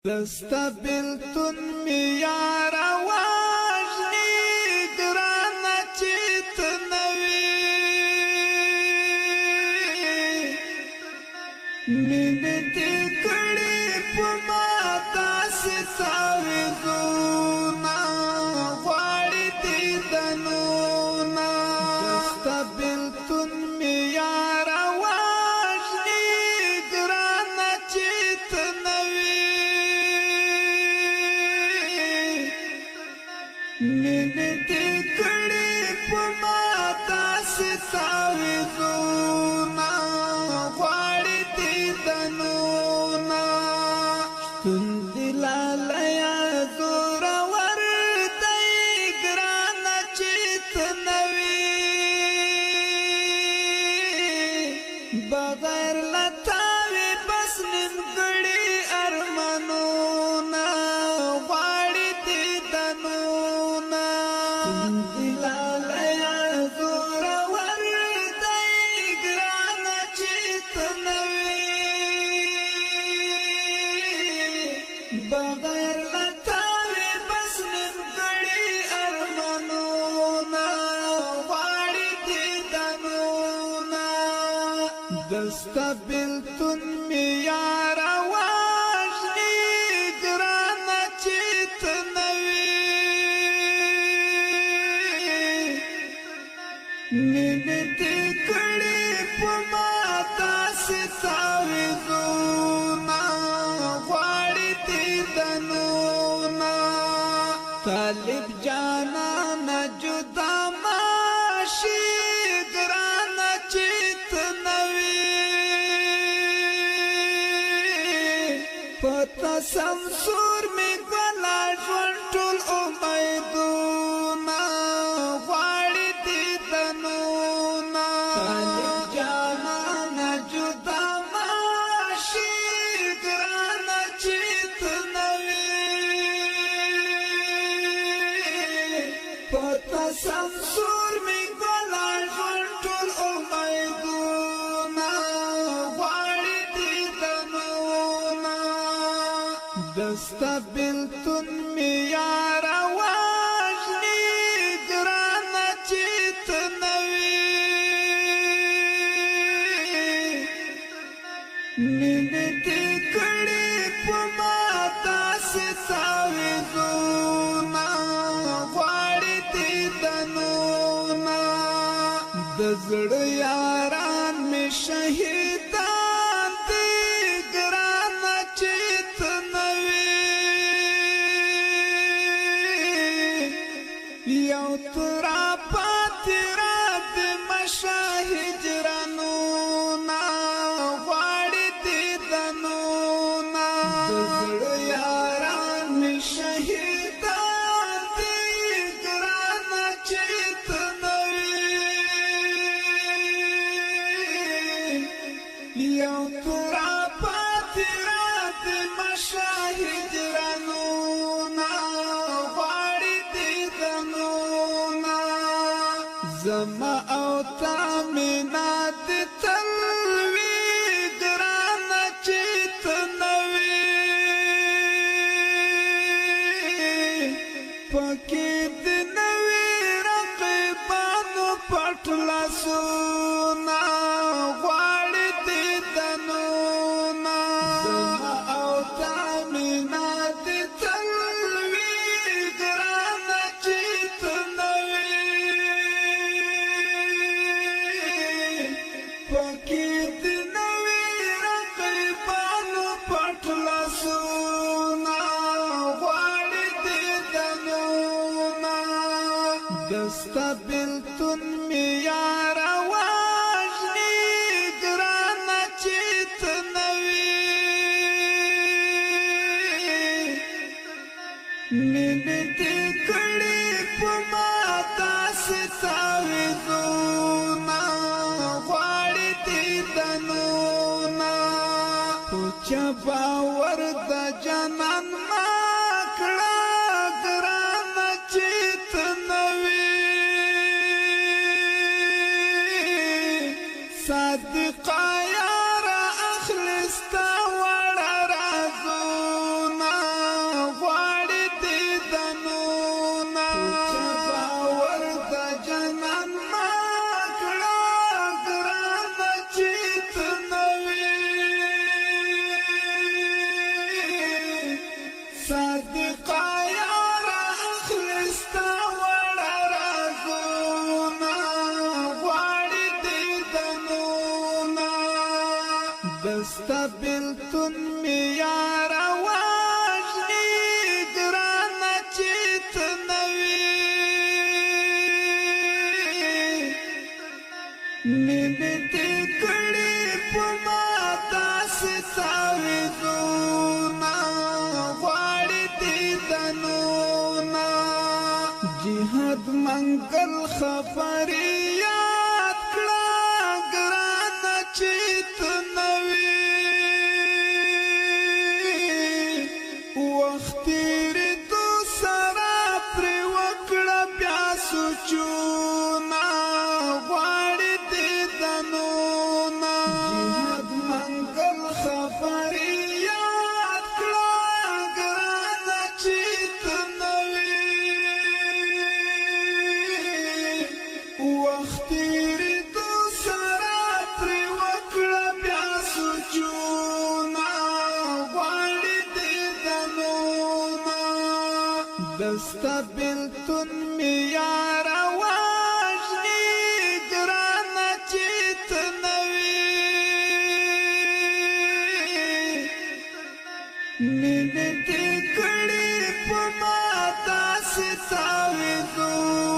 دستا بیلتون می یار واجنی گرانا چیت نوی مینه دی کڑی پما داسی ساوی زونا غواری دی دنونا دستا بیلتون می یار واجنی گرانا چیت نوی مینه دی کڑی پما داسی ساوی زونا غواری دی دنونا شتون دلالیا زورا وردی گرانا چیت نوی بغیر لطاوی بس نمگڑی ارمانونا غواری دی دنونا دلالیا زورا وردی گرانا چیت نوی بغیر لطاوی بس نمگڑی ارمانونا غواری دی دنونا دستا بیلتون می یار واجنی گرانا چیت نوی مینه دی کڑی پما داسی ساوی زونا غواری دی دنونا طالب جانا نجدا ماشی گرانا چیت نوی پتا سمسور می گلا جونٹول امیدونا غواری دی دنونا طالب جانا نجدا ماشی گرانا چیت نوی پتا سمسور می گلا جونٹول امیدونا غواری دی دنونا دستا بیلتون می یار واجنی گرانا چیت نوی مینه دی کڑی پما داسی ساوی زونا غواری دی دنونا دزڑ یاران می شہیدان دی گرانا چیت نوی یو ترا پاتی را دی مشاہجرانونا غواری دی دنونا دزڑ یاران می شہیدان دی گرانا چیت نوی یو ترا پاتی را دی مشاہجرانونا غواری دی دنونا زما او تا مینا دی تلوی گرانا چیت نوی پکی دی نوی رقیبانو پٹلا سونا غواری دی دنونا زما او تا مینا دی تلوی گرانا چیت نوی پکی دی نوی رقیبانو پٹلا سونا غواری دی دنونا دستا بیلتون می یار واجنی گرانا چیت نوی مینه دی کڑی پما داسی ساوی زونا غواری دی دنونا پوچا باور دا جانان ماکڑا گرانا چیت نوی صادقا یارا اخلصتا وڑا رازونا دستا بلتون می یار واجنی گرانا چیت نوی مینه دی کڑی پما داسی تاویزونا غاڑی دی دنونا جهاد منگل خبری یاد کلا گرانا چیت نوی وقتی ردو سرا پری وکڑا بیا سوچونا غاڑی دی دنونا جهاد منگل خبری یاد کلا گرانا چیت نوی وقتی ردو سرا پری وکڑا بیا سوچونا غاڑی دی دنونا دستا بلتون می یار واجنی گرانا چیت نوی مینه دی کڑی پما داسی تاویزونا